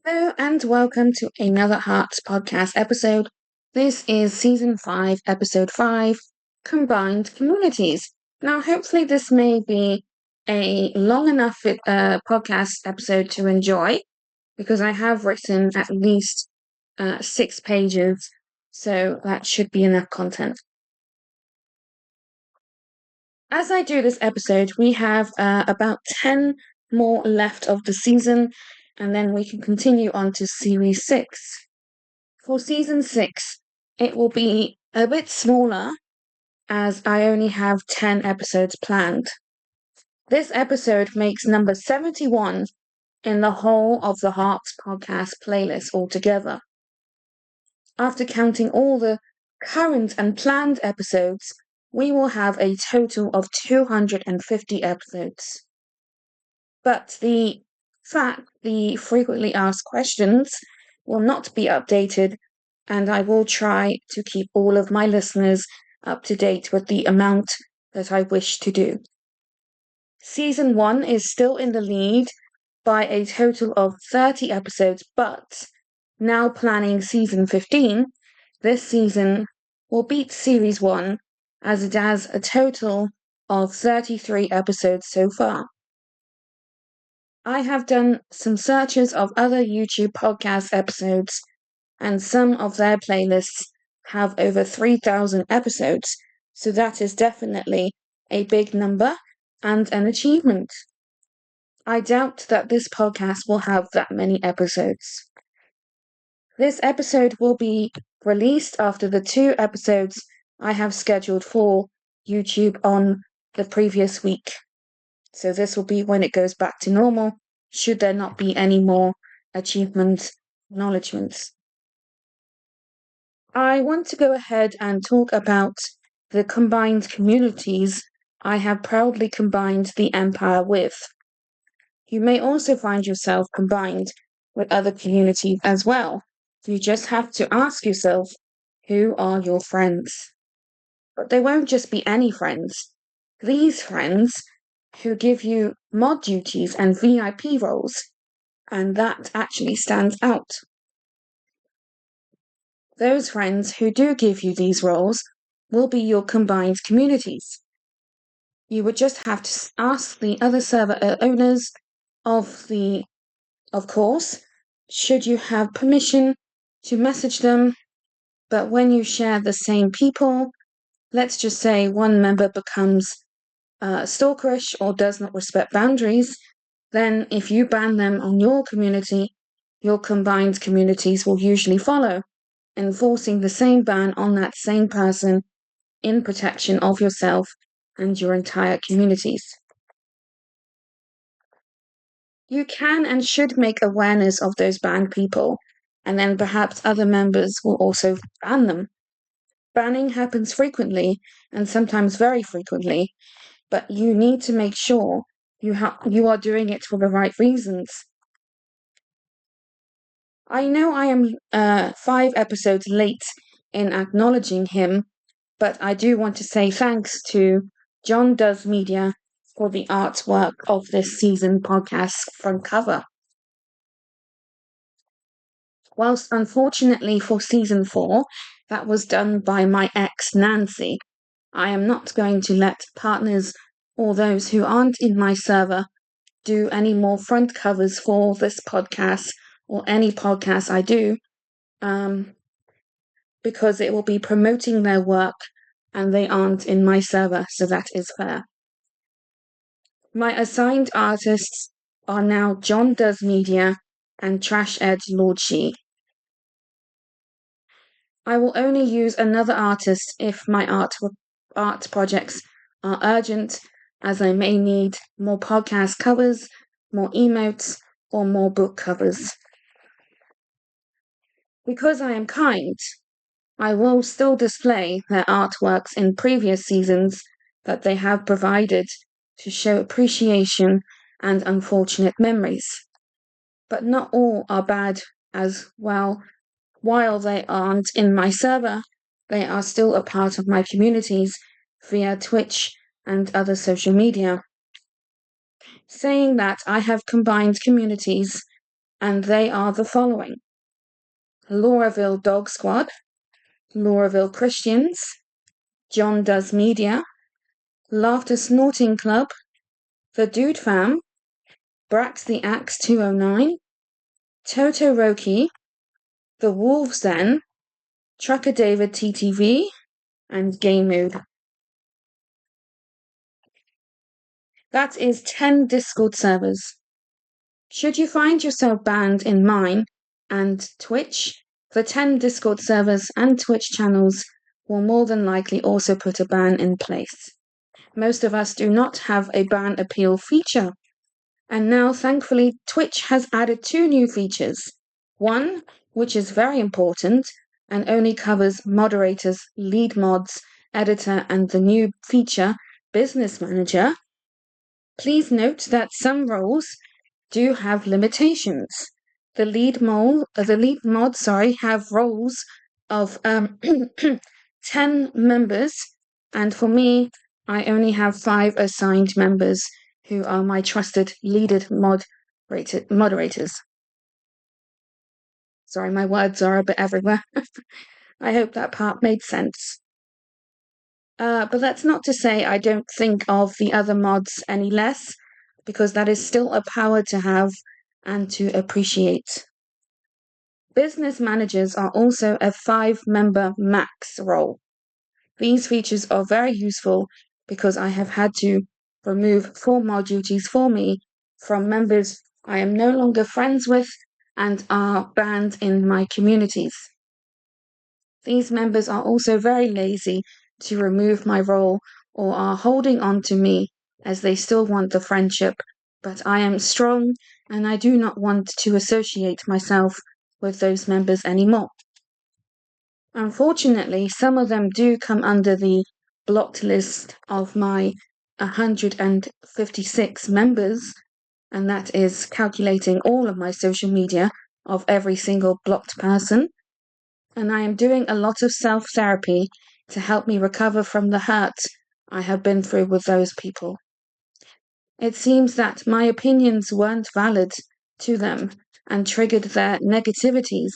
Hello and welcome to another Hearts podcast episode. This is season 5, episode 5, Combined Communities. Now, hopefully, this may be a long enough podcast episode to enjoy because I have written at least 6 pages, so that should be enough content. As I do this episode, we have about 10 more left of the season, and then we can continue on to series 6. For season 6, it will be a bit smaller as I only have 10 episodes planned. This episode makes number 71 in the whole of the Hearts podcast playlist altogether. After counting all the current and planned episodes, we will have a total of 250 episodes. But the frequently asked questions will not be updated, and I will try to keep all of my listeners up to date with the amount that I wish to do. Season 1 is still in the lead by a total of 30 episodes, but now planning season 15, this season will beat series 1 as it has a total of 33 episodes so far. I have done some searches of other YouTube podcast episodes, and some of their playlists have over 3,000 episodes, so that is definitely a big number and an achievement. I doubt that this podcast will have that many episodes. This episode will be released after the 2 episodes I have scheduled for YouTube on the previous week. So this will be when it goes back to normal, should there not be any more achievement acknowledgements. I want to go ahead and talk about the combined communities I have proudly combined the Empire with. You may also find yourself combined with other communities as well. You just have to ask yourself, who are your friends? But they won't just be any friends. These friends who give you mod duties and VIP roles, and that actually stands out. Those friends who do give you these roles will be your combined communities. You would just have to ask the other server owners of course, should you have permission to message them, but when you share the same people, let's just say one member becomes stalkerish or does not respect boundaries, then if you ban them on your community, your combined communities will usually follow, enforcing the same ban on that same person in protection of yourself and your entire communities. You can and should make awareness of those banned people, and then perhaps other members will also ban them. Banning happens frequently, and sometimes very frequently, but you need to make sure you are doing it for the right reasons. I know I am 5 episodes late in acknowledging him, but I do want to say thanks to John Does Media for the artwork of this season podcast front cover. Whilst unfortunately for season 4, that was done by my ex Nancy, I am not going to let partners or those who aren't in my server do any more front covers for this podcast or any podcast I do, because it will be promoting their work and they aren't in my server, so that is fair. My assigned artists are now John Does Media and Trash Edge Lord She. I will only use another artist if my art projects are urgent, as I may need more podcast covers, more emotes, or more book covers. Because I am kind, I will still display their artworks in previous seasons that they have provided to show appreciation and unfortunate memories. But not all are bad as well. While they aren't in my server, they are still a part of my communities via Twitch and other social media. Saying that, I have combined communities and they are the following: Lauraville Dog Squad, Lauraville Christians, John Does Media, Laughter Snorting Club, The Dude Fam, Brax the Axe 209, Totoroki, The Wolves Den, Trucker David TTV, and Game Mood. That is 10 Discord servers. Should you find yourself banned in mine and Twitch, the 10 Discord servers and Twitch channels will more than likely also put a ban in place. Most of us do not have a ban appeal feature. And now, thankfully, Twitch has added 2 new features. One, which is very important and only covers moderators, lead mods, editor, and the new feature, Business Manager. Please note that some roles do have limitations. The lead mods have roles of 10 members, and for me, I only have 5 assigned members who are my trusted leaded moderators. Sorry, my words are a bit everywhere. I hope that part made sense. But that's not to say I don't think of the other mods any less, because that is still a power to have and to appreciate. Business managers are also a 5-member max role. These features are very useful because I have had to remove 4 mod duties for me from members I am no longer friends with and are banned in my communities. These members are also very lazy to remove my role or are holding on to me as they still want the friendship, but I am strong and I do not want to associate myself with those members anymore. Unfortunately, some of them do come under the blocked list of my 156 members, and that is calculating all of my social media of every single blocked person. And I am doing a lot of self-therapy to help me recover from the hurt I have been through with those people. It seems that my opinions weren't valid to them and triggered their negativities,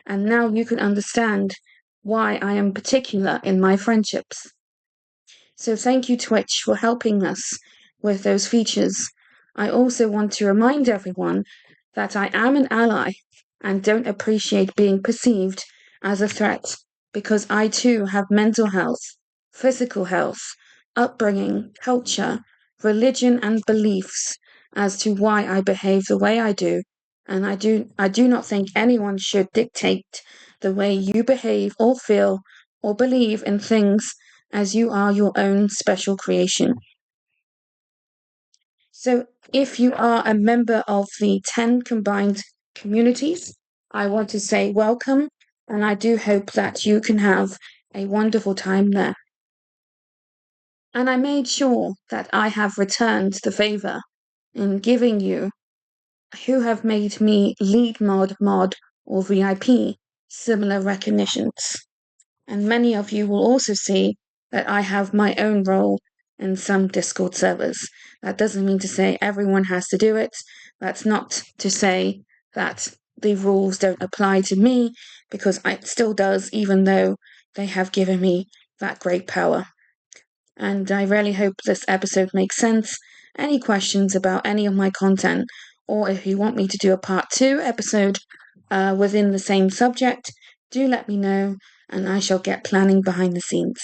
and now you can understand why I am particular in my friendships. So thank you, Twitch, for helping us with those features. I also want to remind everyone that I am an ally and don't appreciate being perceived as a threat, because I too have mental health, physical health, upbringing, culture, religion, and beliefs as to why I behave the way I do, and I do not think anyone should dictate the way you behave or feel or believe in things, as you are your own special creation. So if you are a member of the 10 combined communities, I want to say welcome, and I do hope that you can have a wonderful time there. And I made sure that I have returned the favor in giving you, who have made me lead mod, or VIP, similar recognitions. And many of you will also see that I have my own role in some Discord servers. That doesn't mean to say everyone has to do it. That's not to say that the rules don't apply to me, because it still does, even though they have given me that great power. And I really hope this episode makes sense. Any questions about any of my content, or if you want me to do a part 2 episode within the same subject, do let me know, and I shall get planning behind the scenes.